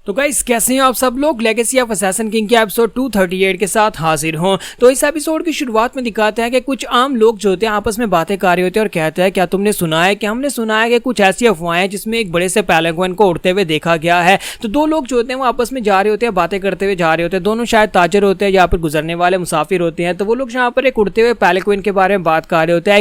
तो गाइस कैसे हैं आप सब लोग। लेगेसी ऑफ असैसिन किंग के एपिसोड 238 के साथ हाजिर हूं। तो इस एपिसोड की शुरुआत में दिखाते हैं कि कुछ आम लोग जो होते हैं आपस में बातें कर रहे होते हैं और कहते हैं क्या तुमने सुना है कि हमने सुना है कि कुछ ऐसी अफवाहें जिसमें एक बड़े से पेलिकन को उड़ते हुए देखा गया है। तो दो लोग जो होते हैं वो आपस में जा रहे होते हैं, बातें करते हुए जा रहे होते हैं। दोनों शायद ताजर होते हैं या फिर गुजरने वाले मुसाफिर होते हैं। तो वो लोग यहाँ पर एक उड़ते हुए पेलिकन के बारे में बात कर रहे होते हैं,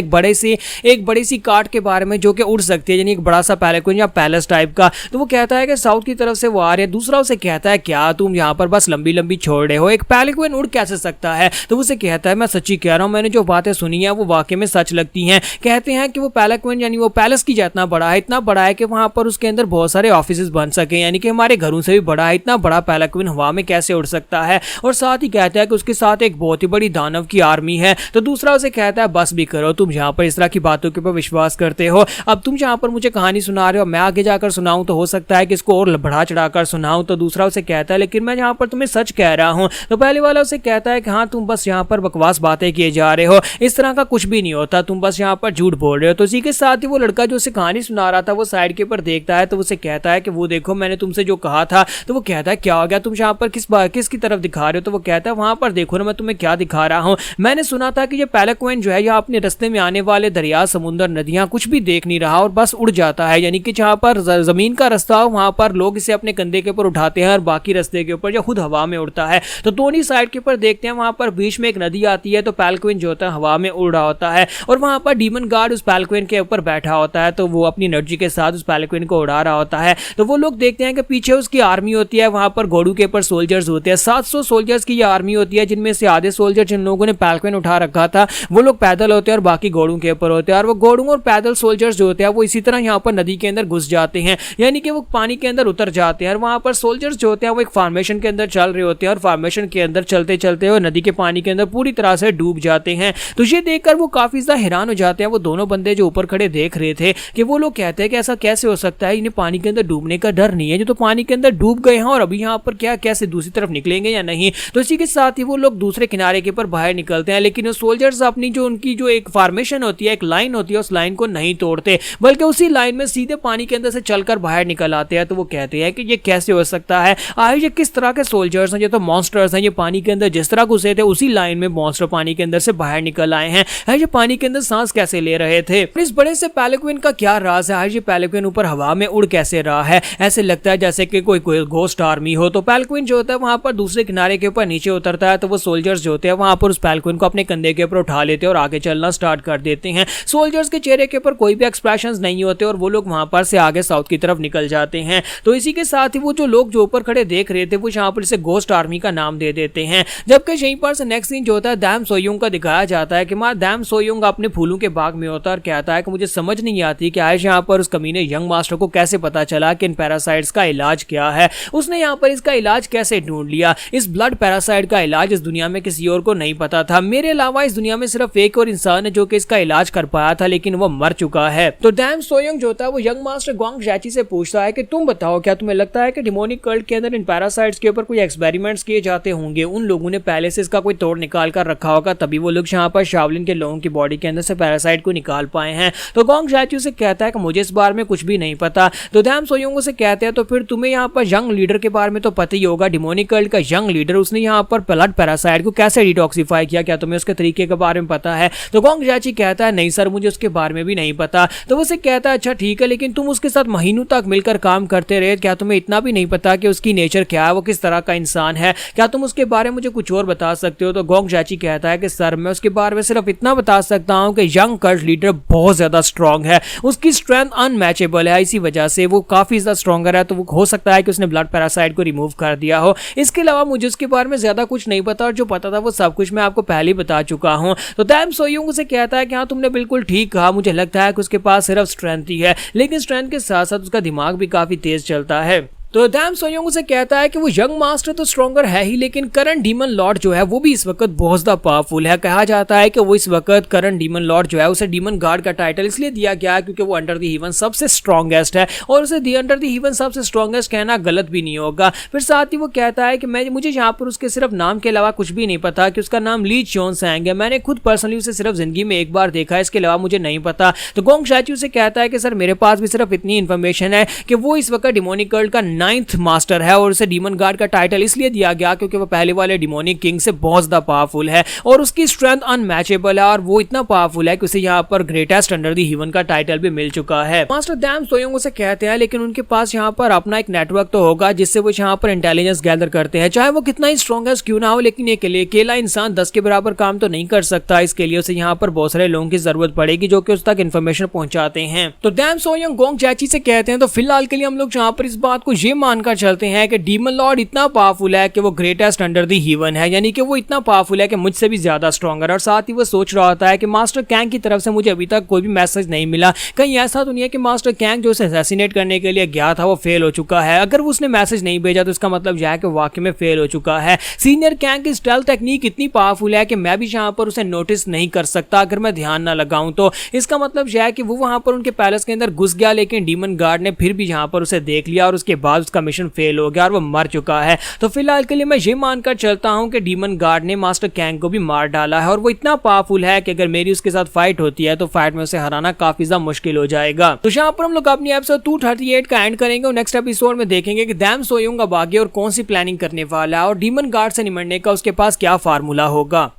एक बड़ी सी कार्ट के बारे में जो कि उड़ सकती है, यानी एक बड़ा सा पेलिकन या पैलेस टाइप का। तो वो कहता है कि साउथ की तरफ से वो आ रहे हैं। दूसरा उसे कहता है क्या तुम यहाँ पर बस लंबी लंबी छोड़ रहे हो, एक पेलिकन उड़ कैसे सकता है। तो उसे कहता है मैं सच्ची कह रहा हूँ, मैंने जो बातें सुनी है वो वाकई में सच लगती हैं। कहते हैं कि वो पेलिकन यानी वो पैलेस की जितना बड़ा है, इतना बड़ा है कि वहां पर उसके अंदर बहुत सारे ऑफिस बन सके, यानी कि हमारे घरों से भी बड़ा है। इतना बड़ा पेलिकन हवा में कैसे उड़ सकता है। और साथ ही कहता है कि उसके साथ एक बहुत ही बड़ी दानव की आर्मी है। तो दूसरा उसे कहता है बस भी करो, तुम यहाँ पर इस तरह की बातों के ऊपर विश्वास करते हो। अब तुम यहाँ पर मुझे कहानी सुना रहे हो, मैं आगे जाकर सुनाऊं तो हो सकता है कि इसको और बढ़ा चढ़ाकर सुनाऊं। तो दूसरा उसे कहता है लेकिन मैं यहाँ पर तुम्हें सच कह रहा हूँ। तो पहले वाला उसे कहता है कि हाँ तुम बस यहाँ पर बकवास बातें किए जा रहे हो, इस तरह का कुछ भी नहीं होता, तुम बस यहाँ पर झूठ बोल रहे हो। तो इसी के साथ ही वो लड़का जो उसे कहानी सुना रहा था वो साइड के ऊपर देखता है। तो उसे कहता है कि वो देखो मैंने तुमसे जो कहा था। तो वो कहता है क्या हो गया, तुम यहाँ पर किसकी तरफ दिखा रहे हो। तो वो कहता है वहां पर देखो ना मैं तुम्हें क्या दिखा रहा हूँ। मैंने सुना था कि ये पेलिकन जो है यह अपने रास्ते में आने वाले दरिया, समुद्र, नदियां कुछ भी देख नहीं रहा और बस उड़ जाता है, यानी कि जहाँ पर जमीन का रास्ता हो वहां पर लोग इसे अपने कंधे के ऊपर उठाते हैं और बाकी रास्ते के ऊपर जो खुद हवा में उड़ता है। तो दोनों साइड के ऊपर देखते हैं वहां पर बीच में एक नदी आती है। तो पेलिकन जो होता है हवा में उड़ रहा होता है और वहां पर डीमन गार्ड उस पेलिकन के ऊपर बैठा होता है। तो वो अपनी एनर्जी के साथ उस पेलिकन को उड़ा रहा होता है। तो वो लोग देखते हैं कि पीछे उसकी आर्मी होती है, वहां पर घोड़ों के ऊपर सोल्जर्स होते हैं। 700 सोल्जर्स की ये आर्मी होती है, जिनमें से आधे सोल्जर जिन लोगों ने पेलिकन उठा रखा था वो लोग पैदल होते हैं और बाकी घोड़ों के ऊपर होते हैं। और वो घोड़ों और पैदल सोल्जर्स जो होते हैं वो इसी तरह यहाँ पर नदी के अंदर घुस जाते हैं, यानी कि वो पानी के अंदर उतर जाते हैं। और वहां पर सोल्जर्स जो होते हैं वो एक फॉर्मेशन के अंदर चल रहे होते हैं और फॉर्मेशन के अंदर चलते चलते वो नदी के पानी के अंदर पूरी तरह से डूब जाते हैं। तो ये देखकर वो काफी ज्यादा हैरान हो जाते हैं। वो दोनों बंदे जो ऊपर खड़े देख रहे थे कि वो लोग कहते हैं कि ऐसा कैसे हो सकता है, इन्हें पानी के अंदर डूबने का डर नहीं है, जो तो पानी के अंदर डूब गए हैं और अभी यहाँ पर क्या कैसे दूसरी तरफ निकलेंगे या नहीं। तो इसी के साथ ही वो लोग दूसरे किनारे के ऊपर बाहर निकलते हैं, लेकिन सोल्जर्स अपनी जो उनकी जो एक फॉर्मेशन होती है, एक लाइन होती है, उस लाइन को नहीं तोड़ते बल्कि उसी लाइन में सीधे पानी के अंदर से चलकर बाहर निकल आते हैं। तो वो कहते हैं कि ये कैसे हो सकता है, ये किस तरह के सोल्जर्स हैं, ये तो मॉन्स्टर्स हैं, ये पानी के अंदर जिस तरह घुसे थे उसी लाइन में मॉन्स्टर पानी के अंदर से बाहर निकल आए हैं। ये पानी के अंदर सांस कैसे ले रहे थे। इस बड़े से पेलिकन का क्या राज है, ये पेलिकन ऊपर हवा में उड़ कैसे रहा है। ऐसे लगता है जैसे कि कोई घोस्ट आर्मी हो। तो पेलिकन जो होता है वहां पर दूसरे किनारे के ऊपर नीचे उतरता है। तो वो सोल्जर्स जो होते हैं वहां पर उस पेलिकन को अपने कंधे के ऊपर उठा लेते हैं और आगे चलना स्टार्ट कर देते हैं। सोल्जर्स के चेहरे के ऊपर कोई भी एक्सप्रेशंस नहीं होते और वो लोग वहां पर से आगे साउथ की तरफ निकल जाते हैं। तो इसी के साथ ही वो जो लोग जो ऊपर खड़े देख रहे थे वो यहाँ पर इसे घोस्ट आर्मी का नाम दे देते हैं। जबकि यहीं पर से नेक्स्ट सीन जो होता है डैम सोयुंग का दिखाया जाता है कि मां डैम सोयुंग अपने फूलों के बाग में होता है और कहता है कि मुझे समझ नहीं आती कि आज यहाँ पर उस कमीने यंग मास्टर को कैसे पता चला कि इन पैरासाइट्स का इलाज क्या है। उसने यहाँ पर इसका इलाज कैसे ढूंढ लिया। इस ब्लड पैरासाइट का इलाज इस दुनिया में किसी और को नहीं पता था। मेरे अलावा इस दुनिया में सिर्फ एक और इंसान है जो कि इसका इलाज कर पाया था, लेकिन वो मर चुका है। तो डैम सोयुंग जो होता है वो यंग मास्टर ग्वांग जैची से पूछता है कि तुम बताओ क्या तुम्हें लगता है कि डिमोनिक कल्ट के अंदर इन पैरासाइट्स के ऊपर कोई एक्सपेरिमेंट्स किए जाते होंगे। उन लोगों ने पहले से इसका कोई तोड़ निकाल कर रखा होगा, तभी वो लोग यहाँ पर शाओलिन के लोगों की बॉडी के अंदर से पैरासाइट को निकाल पाए हैं। तो ग्वांग जैची से कहता है कि मुझे इस बारे में कुछ भी नहीं पता। तो डैम सोयुंग से कहते हैं तो फिर तुम्हें यहाँ पर यंग लीडर के बारे में तो पता ही होगा, डिमोनिक कल्ट का यंग लीडर, उसने यहाँ पर ब्लड पैरासाइट को कैसे डिटॉक्सिफाई किया, क्या तुम्हें उसके तरीके के बारे में पता है। तो ग्वांग जैची कहता है नहीं सर, मुझे उसके बारे में भी नहीं पता। तो वो कहता है अच्छा ठीक है, लेकिन तुम उसके साथ महीनों तक मिलकर काम करते रहे, क्या तुम्हें इतना भी नहीं पता कि उसकी नेचर क्या है, वो किस तरह का इंसान है, क्या तुम उसके बारे में मुझे कुछ और बता सकते हो। तो ग्वांग जैची कहता है कि सर मैं उसके बारे में सिर्फ इतना बता सकता हूं कि यंग कल्ट लीडर बहुत ज्यादा स्ट्रांग है, उसकी स्ट्रेंथ अनमैचेबल है, इसी वजह से वो काफी ज्यादा स्ट्रॉन्गर है। तो वो हो सकता है कि उसने ब्लड पैरासाइट को रिमूव कर दिया हो। इसके अलावा मुझे उसके बारे में ज्यादा कुछ नहीं पता और जो पता था वो सब कुछ मैं आपको पहले ही बता चुका हूं। तो डैम सोयुंग से कहता है कि हाँ तुमने बिल्कुल ठीक कहा, मुझे लगता है कि उसके पास सिर्फ स्ट्रेंथ ही है, लेकिन स्ट्रेंथ के साथ साथ उसका दिमाग भी काफी तेज चलता है। तो डैम सोयुंग से कहता है कि वो यंग मास्टर तो स्ट्रॉन्गर है ही, लेकिन करंट डीमन लॉर्ड जो है वो भी इस वक्त बहुत ज्यादा पावरफुल है। कहा जाता है कि वो इस वक्त करंट डीमन लॉर्ड जो है उसे डीमन गार्ड का टाइटल इसलिए दिया गया है क्योंकि वो अंडर द हेवन सबसे स्ट्रॉन्गेस्ट है और उसे दी अंडर द हेवन सबसे स्ट्रॉन्गेस्ट कहना गलत भी नहीं होगा। फिर साथ ही वो कहता है कि मुझे यहाँ पर उसके सिर्फ नाम के अलावा कुछ भी नहीं पता कि उसका नाम ली चोनसैंग है। मैंने खुद पर्सनली उसे सिर्फ जिंदगी में एक बार देखा है, इसके अलावा मुझे नहीं पता। तो ग्वांग जैची से कहता है कि सर मेरे पास भी सिर्फ इतनी इन्फॉर्मेशन है कि वो इस वक्त डिमोनिक कल्ट का 9th मास्टर है और उसे डीमन गार्ड का टाइटल इसलिए दिया गया क्योंकि वो पहले वाले डिमोनिक किंग से बहुत ज्यादा पावरफुल है और उसकी स्ट्रेंथ अनमैचेबल है और वो इतना पावरफुल है कि उसे यहाँ पर ग्रेटेस्ट अंडर द हेवन का टाइटल भी मिल चुका है। मास्टर डैम सोयोंग उसे कहते हैं लेकिन उनके पास यहाँ पर अपना एक नेटवर्क तो होगा जिससे वो यहाँ पर इंटेलिजेंस गैदर करते हैं, चाहे वो कितना ही स्ट्रॉन्गेस्ट क्यों ना हो, लेकिन ये अकेला इंसान 10 के बराबर काम तो नहीं कर सकता। इसके लिए उसे यहाँ पर बहुत सारे लोगों की जरूरत पड़ेगी जो कि उस तक इन्फॉर्मेशन पहुंचाते हैं। तो डैम सोयोंग गोंग जैची से कहते हैं तो फिलहाल के लिए हम लोग यहाँ पर इस बात को ये मानकर चलते हैं कि डीमन लॉर्ड इतना पावरफुल है कि वो ग्रेटेस्ट अंडर दी हेवन है, यानी कि वो इतना पावरफुल है कि मुझसे भी ज्यादा स्ट्रॉन्गर। और साथ ही वो सोच रहा होता है कि मास्टर कैंग की तरफ से मुझे अभी तक कोई भी मैसेज नहीं मिला, कहीं ऐसा तो नहीं है कि मास्टर कैंग जो उसे असैसिनेट करने के लिए गया था वो फेल हो चुका है। अगर वो उसने मैसेज नहीं भेजा तो इसका मतलब यह है कि वाकई में फेल हो चुका है। सीनियर कैंग की स्टेल्थ टेक्निक इतनी पावरफुल है कि मैं भी यहाँ पर उसे नोटिस नहीं कर सकता अगर मैं ध्यान ना लगाऊं तो। इसका मतलब यह है कि वो वहां पर उनके पैलेस के अंदर घुस गया लेकिन डीमन गार्ड ने फिर भी यहाँ पर उसे देख लिया और उसके बाद उसका मिशन फेल हो गया और वो मर चुका है। तो फिलहाल के लिए मैं ये मानकर चलता हूं कि डीमन गार्ड ने मास्टर कैंग को भी मार डाला है और वो इतना पावरफुल है कि अगर मेरी उसके साथ फाइट होती है तो फाइट में उसे हराना काफी ज्यादा मुश्किल हो जाएगा। तो यहाँ पर हम लोग अपनी एपिसोड 238 का एंड करेंगे और नेक्स्ट एपिसोड में देखेंगे कि डैम सोयोंग अब आगे और कौन सी प्लानिंग करने वाला है और डीमन गार्ड से निमटने का उसके पास क्या फार्मूला होगा।